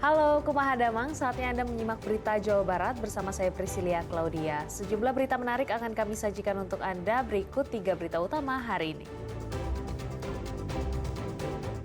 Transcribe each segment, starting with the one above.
Halo Kumaha Damang, saatnya Anda menyimak berita Jawa Barat bersama saya Priscilia Claudia. Sejumlah berita menarik akan kami sajikan untuk Anda, berikut 3 berita utama hari ini.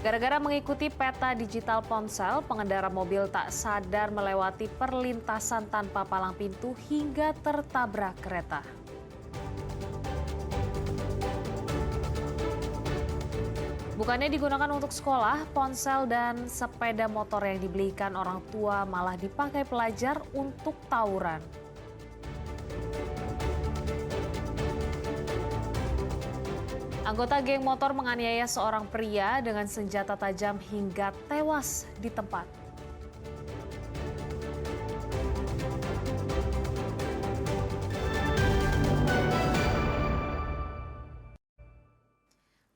Gara-gara mengikuti peta digital ponsel, pengendara mobil tak sadar melewati perlintasan tanpa palang pintu hingga tertabrak kereta. Bukannya digunakan untuk sekolah, ponsel dan sepeda motor yang dibelikan orang tua malah dipakai pelajar untuk tawuran. Anggota geng motor menganiaya seorang pria dengan senjata tajam hingga tewas di tempat.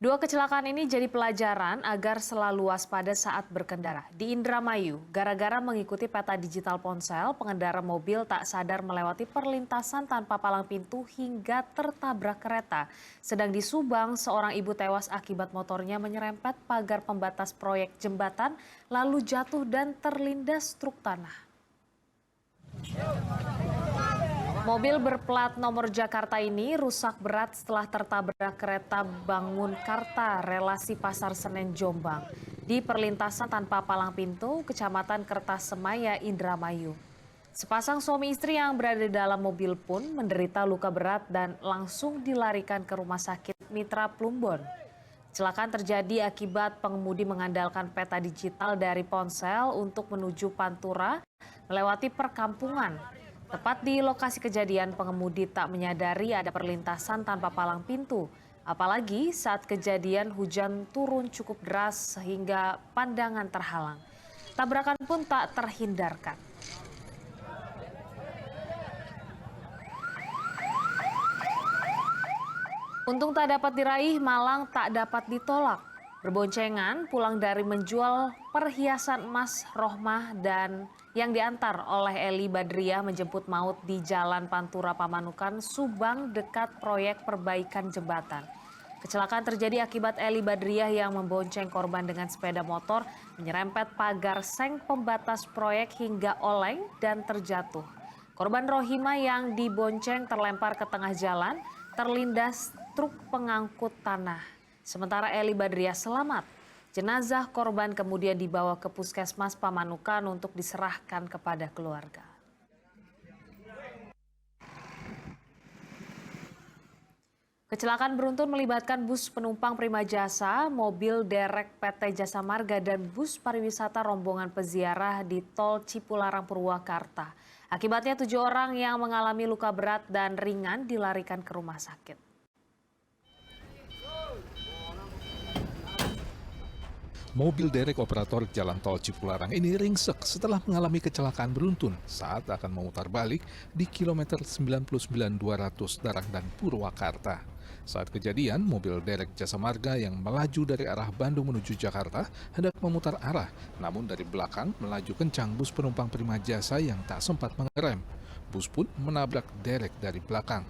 Dua kecelakaan ini jadi pelajaran agar selalu waspada saat berkendara. Di Indramayu, gara-gara mengikuti peta digital ponsel, pengendara mobil tak sadar melewati perlintasan tanpa palang pintu hingga tertabrak kereta. Sedang di Subang, seorang ibu tewas akibat motornya menyerempet pagar pembatas proyek jembatan, lalu jatuh dan terlindas truk tanah. Mobil berplat nomor Jakarta ini rusak berat setelah tertabrak kereta Bangunkarta relasi Pasar Senen Jombang di perlintasan tanpa palang pintu, Kecamatan Kertasemaya, Indramayu. Sepasang suami istri yang berada di dalam mobil pun menderita luka berat dan langsung dilarikan ke Rumah Sakit Mitra Plumbon. Kecelakaan terjadi akibat pengemudi mengandalkan peta digital dari ponsel untuk menuju Pantura melewati perkampungan. Tepat di lokasi kejadian, pengemudi tak menyadari ada perlintasan tanpa palang pintu. Apalagi saat kejadian hujan turun cukup deras sehingga pandangan terhalang. Tabrakan pun tak terhindarkan. Untung tak dapat diraih, malang tak dapat ditolak. Berboncengan pulang dari menjual perhiasan emas Rohmah dan yang diantar oleh Eli Badriah menjemput maut di Jalan Pantura Pamanukan, Subang dekat proyek perbaikan jembatan. Kecelakaan terjadi akibat Eli Badriah yang membonceng korban dengan sepeda motor, menyerempet pagar seng pembatas proyek hingga oleng dan terjatuh. Korban Rohima yang dibonceng terlempar ke tengah jalan, terlindas truk pengangkut tanah. Sementara Eli Badriah selamat. Jenazah korban kemudian dibawa ke Puskesmas Pamanukan untuk diserahkan kepada keluarga. Kecelakaan beruntun melibatkan bus penumpang Prima Jasa, mobil derek PT Jasa Marga, dan bus pariwisata rombongan peziarah di Tol Cipularang Purwakarta. Akibatnya 7 orang yang mengalami luka berat dan ringan dilarikan ke rumah sakit. Mobil derek operator jalan tol Cipularang ini ringsek setelah mengalami kecelakaan beruntun saat akan memutar balik di kilometer 99.200 Darang dan Purwakarta. Saat kejadian, mobil derek Jasa Marga yang melaju dari arah Bandung menuju Jakarta hendak memutar arah, namun dari belakang melaju kencang bus penumpang Prima Jasa yang tak sempat mengerem. Bus pun menabrak derek dari belakang.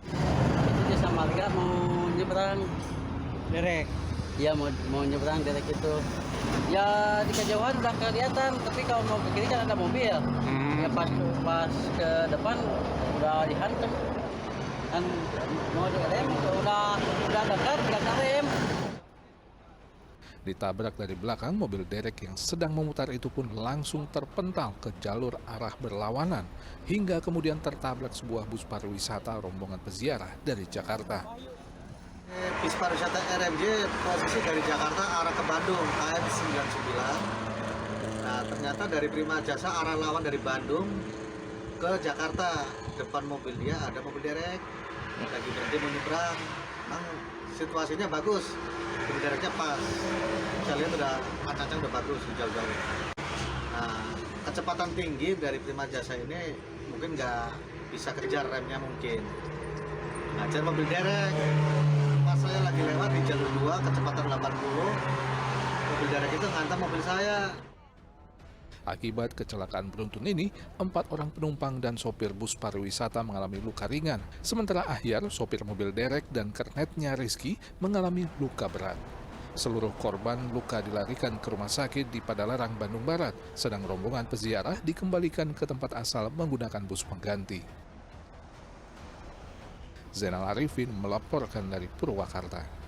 Itu Jasa Marga mau nyebrang derek. Ya mau nyebrang derek itu. Ya di kejauhan udah kelihatan, tapi kalau mau ke kiri kan ada mobil. Ya pas ke depan udah dihantam. Dan mau direm udah dekat nggak rem. Ditabrak dari belakang, mobil derek yang sedang memutar itu pun langsung terpental ke jalur arah berlawanan hingga kemudian tertabrak sebuah bus pariwisata rombongan peziarah dari Jakarta. Bis pariwisata RMJ posisi dari Jakarta arah ke Bandung, KM 99. Nah, ternyata dari Prima Jasa arah lawan dari Bandung ke Jakarta. Depan mobil dia ada mobil derek, lagi berhenti mau nyebrang. Memang situasinya bagus, mobil dereknya pas. Saya lihat udah kaca-kaca udah bagus, jauh-jauh. Nah, kecepatan tinggi dari Prima Jasa ini mungkin nggak bisa kejar remnya mungkin. Ngajar mobil derek. Pas saya lagi lewat di jalur 2 kecepatan 80, mobil derek itu ngantam mobil saya. Akibat kecelakaan beruntun ini, 4 orang penumpang dan sopir bus pariwisata mengalami luka ringan. Sementara Ahyar, sopir mobil derek, dan kernetnya Rizky mengalami luka berat. Seluruh korban luka dilarikan ke rumah sakit di Padalarang, Bandung Barat, sedang rombongan peziarah dikembalikan ke tempat asal menggunakan bus pengganti. Zainal Arifin melaporkan dari Purwakarta.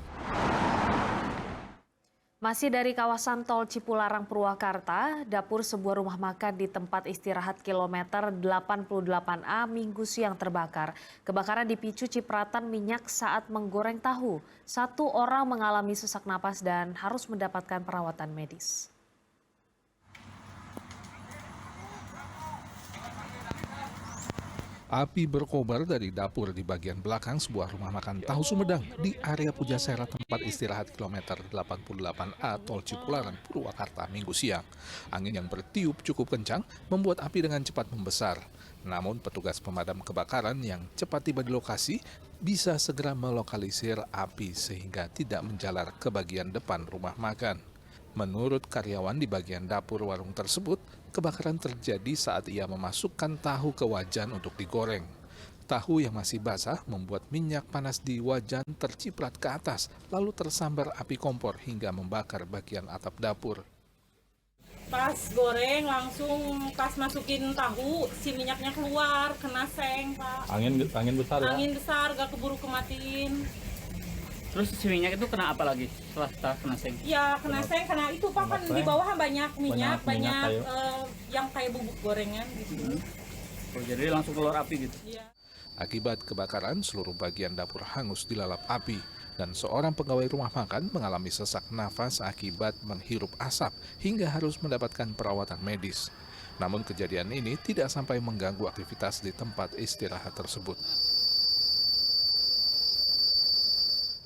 Masih dari kawasan tol Cipularang Purwakarta, dapur sebuah rumah makan di tempat istirahat kilometer 88A Minggu siang terbakar. Kebakaran dipicu cipratan minyak saat menggoreng tahu. 1 orang mengalami sesak napas dan harus mendapatkan perawatan medis. Api berkobar dari dapur di bagian belakang sebuah rumah makan tahu Sumedang di area Pujasera tempat istirahat kilometer 88A Tol Cipularang, Purwakarta Minggu siang. Angin yang bertiup cukup kencang membuat api dengan cepat membesar. Namun petugas pemadam kebakaran yang cepat tiba di lokasi bisa segera melokalisir api sehingga tidak menjalar ke bagian depan rumah makan. Menurut karyawan di bagian dapur warung tersebut, kebakaran terjadi saat ia memasukkan tahu ke wajan untuk digoreng. Tahu yang masih basah membuat minyak panas di wajan terciprat ke atas, lalu tersambar api kompor hingga membakar bagian atap dapur. Pas goreng langsung pas masukin tahu, si minyaknya keluar, kena seng, Pak. Angin besar ya? Angin besar, gak keburu kematiin. Terus si minyak itu kena apa lagi setelah kena seng? Ya kena seng, karena itu Pak kan di bawah banyak minyak, Banyak yang kayak bubuk gorengan gitu. Oh, jadi langsung keluar api gitu? Iya. Akibat kebakaran, seluruh bagian dapur hangus dilalap api dan seorang pegawai rumah makan mengalami sesak nafas akibat menghirup asap hingga harus mendapatkan perawatan medis. Namun kejadian ini tidak sampai mengganggu aktivitas di tempat istirahat tersebut.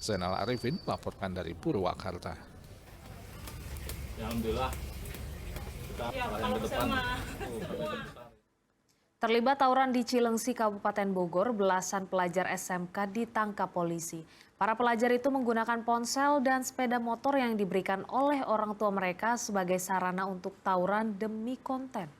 Zainal Arifin melaporkan dari Purwakarta. Ya, alhamdulillah. Kita Ya, yang kalau ke depan. Terlibat tawuran di Cilengsi, Kabupaten Bogor, belasan pelajar SMK ditangkap polisi. Para pelajar itu menggunakan ponsel dan sepeda motor yang diberikan oleh orang tua mereka sebagai sarana untuk tawuran demi konten.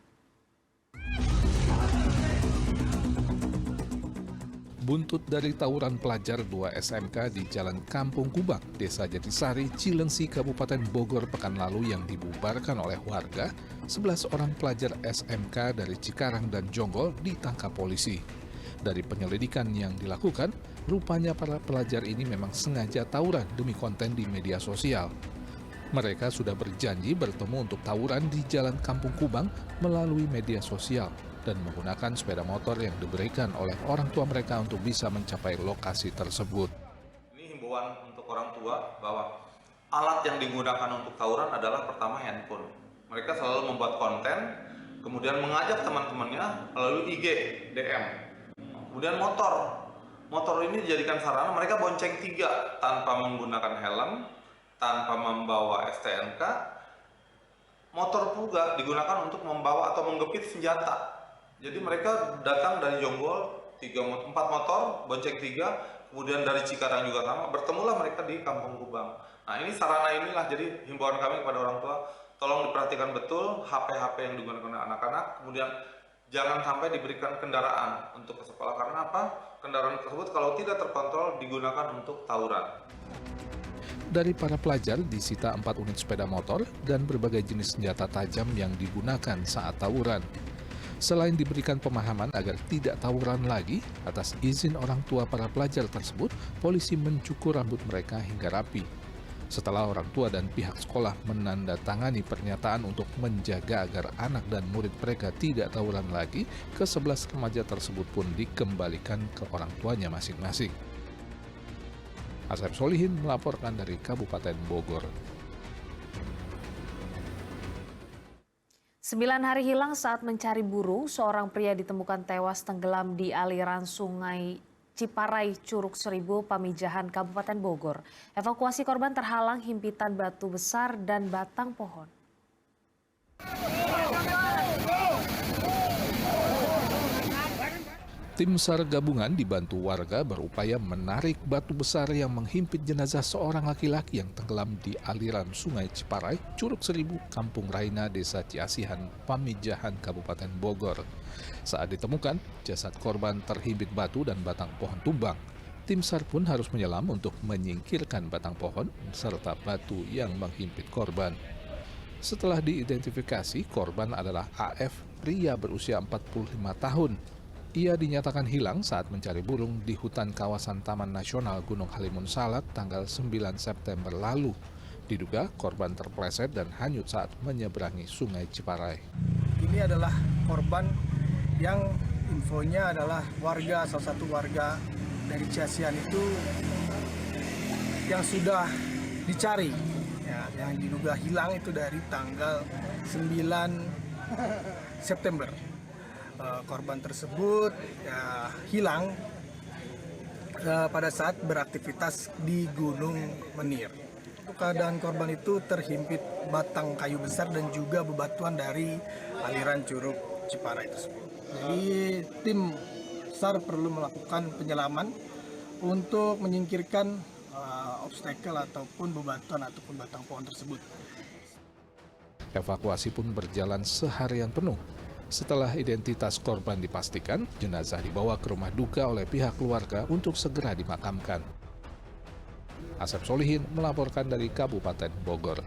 Buntut dari tawuran pelajar 2 SMK di Jalan Kampung Kubang, Desa Jatisari, Cilengsi, Kabupaten Bogor pekan lalu yang dibubarkan oleh warga, 11 orang pelajar SMK dari Cikarang dan Jonggol ditangkap polisi. Dari penyelidikan yang dilakukan, rupanya para pelajar ini memang sengaja tawuran demi konten di media sosial. Mereka sudah berjanji bertemu untuk tawuran di Jalan Kampung Kubang melalui media sosial dan menggunakan sepeda motor yang diberikan oleh orang tua mereka untuk bisa mencapai lokasi tersebut. Ini himbauan untuk orang tua bahwa alat yang digunakan untuk tawuran adalah pertama handphone. Mereka selalu membuat konten, kemudian mengajak teman-temannya melalui IG, DM. Kemudian motor. Motor ini dijadikan sarana mereka bonceng 3 tanpa menggunakan helm, tanpa membawa STNK. Motor juga digunakan untuk membawa atau menggepit senjata. Jadi mereka datang dari Jonggol 4 motor, bonceng 3, kemudian dari Cikarang juga sama, bertemulah mereka di Kampung Kubang. Nah ini sarana inilah, jadi himbauan kami kepada orang tua, tolong diperhatikan betul HP-HP yang digunakan oleh anak-anak, kemudian jangan sampai diberikan kendaraan untuk ke sekolah, karena apa? Kendaraan tersebut kalau tidak terkontrol digunakan untuk tawuran. Dari para pelajar disita 4 unit sepeda motor dan berbagai jenis senjata tajam yang digunakan saat tawuran. Selain diberikan pemahaman agar tidak tawuran lagi, atas izin orang tua para pelajar tersebut, polisi mencukur rambut mereka hingga rapi. Setelah orang tua dan pihak sekolah menandatangani pernyataan untuk menjaga agar anak dan murid mereka tidak tawuran lagi, ke-11 remaja tersebut pun dikembalikan ke orang tuanya masing-masing. Asep Solihin melaporkan dari Kabupaten Bogor. 9 hari hilang saat mencari burung, seorang pria ditemukan tewas tenggelam di aliran sungai Ciparai, Curug Seribu, Pamijahan, Kabupaten Bogor. Evakuasi korban terhalang himpitan batu besar dan batang pohon. Tim SAR gabungan dibantu warga berupaya menarik batu besar yang menghimpit jenazah seorang laki-laki yang tenggelam di aliran sungai Ciparai, Curug Seribu, Kampung Raina, Desa Ciasihan, Pamijahan, Kabupaten Bogor. Saat ditemukan, jasad korban terhimpit batu dan batang pohon tumbang. Tim SAR pun harus menyelam untuk menyingkirkan batang pohon serta batu yang menghimpit korban. Setelah diidentifikasi, korban adalah AF, pria berusia 45 tahun. Ia dinyatakan hilang saat mencari burung di hutan kawasan Taman Nasional Gunung Halimun Salak tanggal 9 September lalu. Diduga korban terpleset dan hanyut saat menyeberangi Sungai Ciparai. Ini adalah korban yang infonya adalah warga, salah satu warga dari Ciasian itu yang sudah dicari, ya, yang diduga hilang itu dari tanggal 9 September. Korban tersebut ya, hilang pada saat beraktivitas di Gunung Menir. Keadaan korban itu terhimpit batang kayu besar dan juga bebatuan dari aliran Curug Ciparai tersebut. Jadi tim SAR perlu melakukan penyelaman untuk menyingkirkan obstacle ataupun bebatuan ataupun batang pohon tersebut. Evakuasi pun berjalan seharian penuh. Setelah identitas korban dipastikan, jenazah dibawa ke rumah duka oleh pihak keluarga untuk segera dimakamkan. Asep Solihin melaporkan dari Kabupaten Bogor.